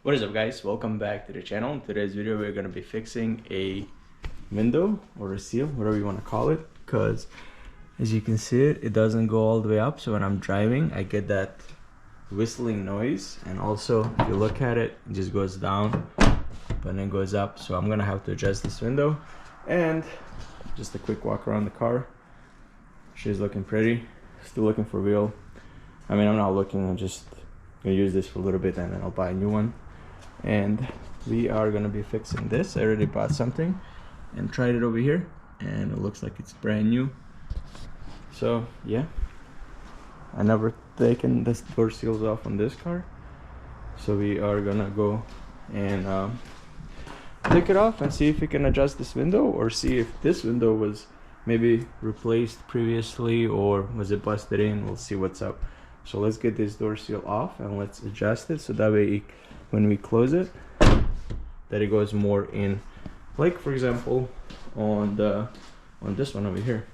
What is up, guys? Welcome back to the channel. In today's video we're going to be fixing a window or a seal, whatever you want to call it, because as you can see it doesn't go all the way up, so when I'm driving I get that whistling noise, and also if you look at it, it just goes down but then goes up. So I'm gonna have to adjust this window, and just a quick walk around the car. She's looking pretty, still looking for wheel. I mean, I'm not looking, I'm just gonna use this for a little bit and then I'll buy a new one. And we are gonna be fixing this. I already bought something and tried it over here, and it looks like it's brand new. So yeah, I never taken this door seals off on this car, so we are gonna go and take it off and see if we can adjust this window, or see if this window was maybe replaced previously or was it busted in. We'll see what's up. So let's get this door seal off and let's adjust it, so that way when we close it, that it goes more in. Like for example on this one over here,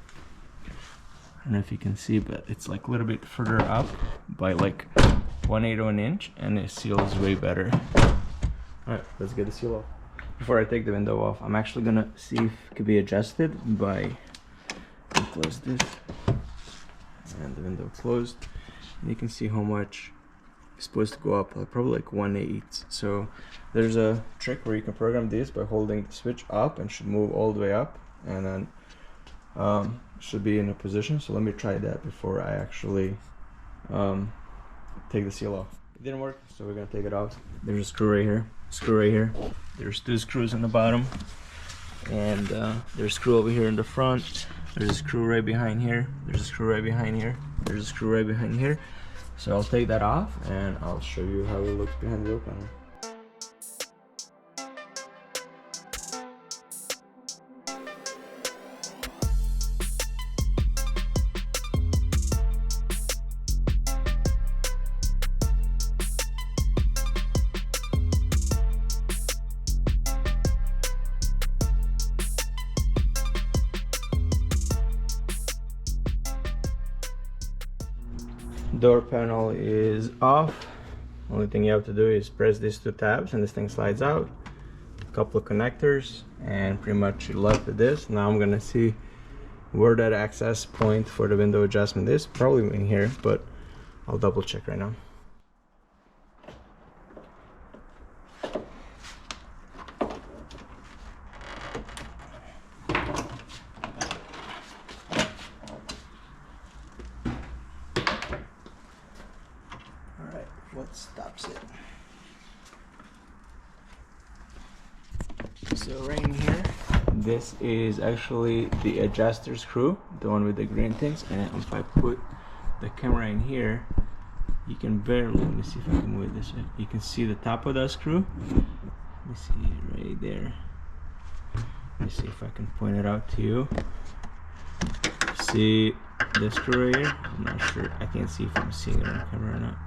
I don't know if you can see, but it's like a little bit further up by like 1/8 of an inch, and it seals way better. All right, let's get the seal off. Before I take the window off, I'm actually gonna see if it could be adjusted by close this, and the window closed. And you can see how much it's supposed to go up, probably like 1/8. So there's a trick where you can program this by holding the switch up, and should move all the way up, and then should be in a position. So let me try that before I actually take the seal off. It didn't work, so we're gonna take it off. There's a screw right here, screw right here. There's 2 screws in the bottom, and there's a screw over here in the front. There's a screw right behind here. There's a screw right behind here. There's a screw right behind here. So I'll take that off and I'll show you how it looks behind the door panel. Door panel is off. Only thing you have to do is press these 2 tabs and this thing slides out. A couple of connectors, and pretty much you're left with this. Now I'm gonna see where that access point for the window adjustment is. Probably in here, but I'll double check right now. What stops it? So right in here, this is actually the adjuster screw, the one with the green things. And if I put the camera in here, you can barely, let me see if I can move it this way, you can see the top of that screw. Let me see right there. Let me see if I can point it out to you. See this screw right here? I'm not sure, I can't see if I'm seeing it on camera or not.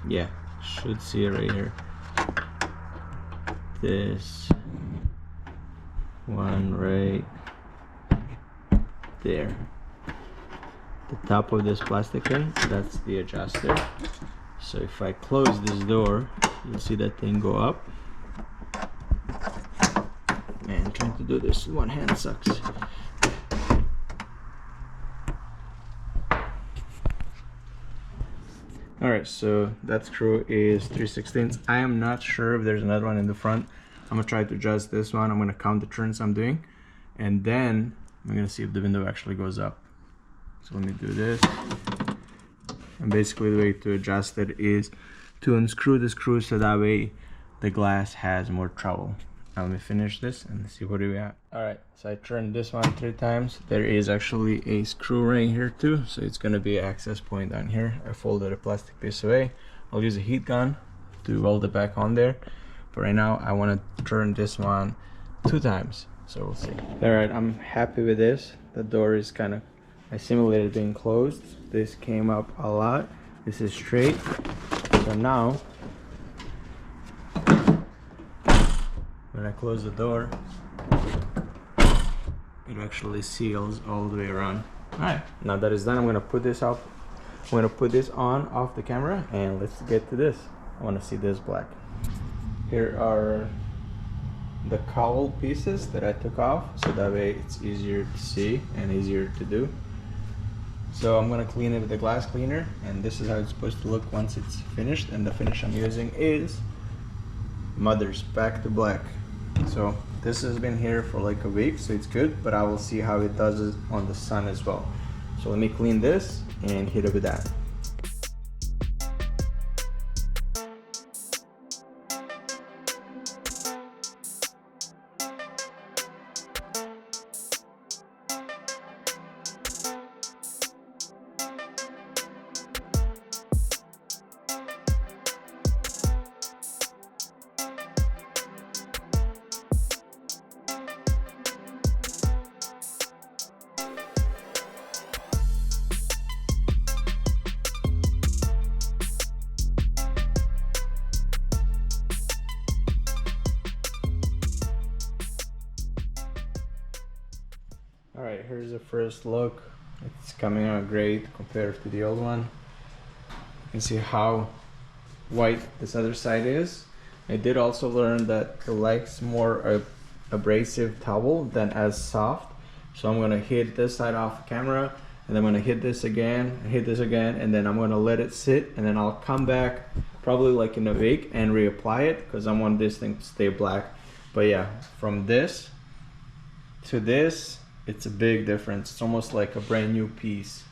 Yeah, should see it right here. This one right there. The top of this plastic thing, that's the adjuster. So if I close this door, you'll see that thing go up. Man, trying to do this with one hand sucks. Alright, so that screw is 3/16. I am not sure if there's another one in the front. I'm gonna try to adjust this one. I'm gonna count the turns I'm doing, and then I'm gonna see if the window actually goes up. So let me do this. And basically the way to adjust it is to unscrew the screw, so that way the glass has more travel. Now let me finish this and see what do we have. Alright, so I turned this one 3 times. There is actually a screw right here too, so it's gonna be an access point down here. I folded a plastic piece away. I'll use a heat gun to weld it back on there. But right now I want to turn this one 2 times, so we'll see. Alright, I'm happy with this. The door is kind of, I simulated being closed. This came up a lot. This is straight. So now when I close the door, it actually seals all the way around. Alright, now that is done, I'm gonna put this up I'm gonna put this on off the camera and let's get to this. I want to see this black. Here are the cowl pieces that I took off, so that way it's easier to see and easier to do. So I'm gonna clean it with a glass cleaner, and this is how it's supposed to look once it's finished. And the finish I'm using is Mother's Back to Black. So this has been here for like a week, so it's good, but I will see how it does it on the sun as well. So let me clean this and hit it with that. Alright, here's the first look. It's coming out great compared to the old one. You can see how white this other side is. I did also learn that it likes more abrasive towel than as soft. So I'm going to hit this side off camera, and then I'm going to hit this again, and then I'm going to let it sit, and then I'll come back probably like in a week and reapply it because I want this thing to stay black. But yeah, from this to this, it's a big difference. It's almost like a brand new piece.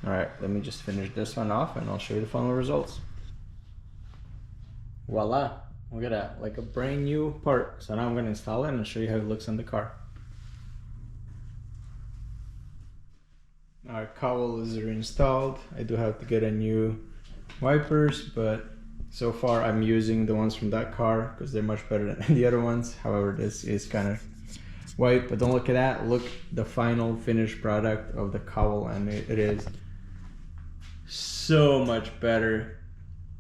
All right, let me just finish this one off and I'll show you the final results. Voila, look at that, like a brand new part. So now I'm gonna install it and I'll show you how it looks on the car. Our cowl is reinstalled. I do have to get a new wipers, but so far I'm using the ones from that car because they're much better than the other ones. However, this is kind of white, but don't look at that. Look, the final finished product of the cowl, and it is so much better,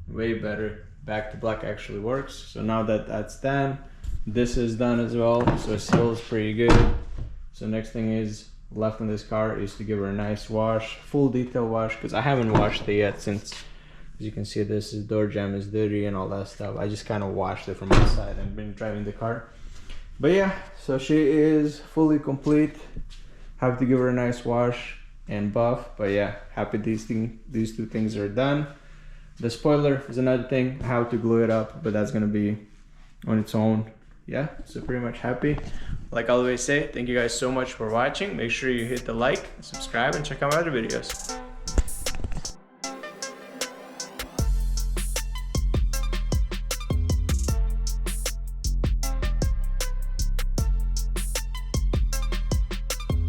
way better. Back to Black actually works. So now that that's done, this is done as well. So it feels pretty good. So next thing is left on this car is to give her a nice wash, full detail wash, because I haven't washed it yet since, as you can see, this is door jamb is dirty and all that stuff. I just kind of washed it from outside and been driving the car. But yeah, so she is fully complete. Have to give her a nice wash and buff. But yeah, happy these two things are done. The spoiler is another thing, how to glue it up, but that's gonna be on its own. Yeah, so pretty much happy. Like I always say, thank you guys so much for watching. Make sure you hit the like, subscribe, and check out my other videos.